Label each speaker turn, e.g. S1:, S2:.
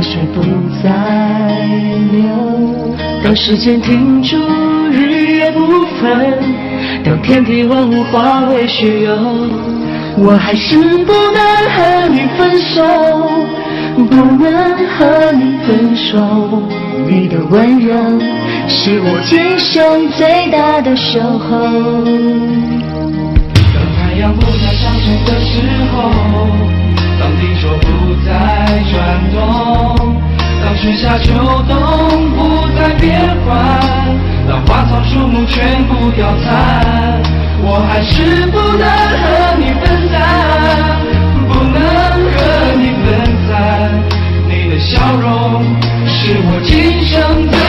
S1: 水不再流。当时间停住，日月不分，当天地万物化为虚有，我还是不能和你分手，不能和你分手。你的温柔是我今生最大的守候。
S2: 当太阳不再上升的时候，当地球不再转动，当春夏秋冬不再变换，当花草树木全部凋残，我还是不能和你分散，不能和你分散。你的笑容是我今生最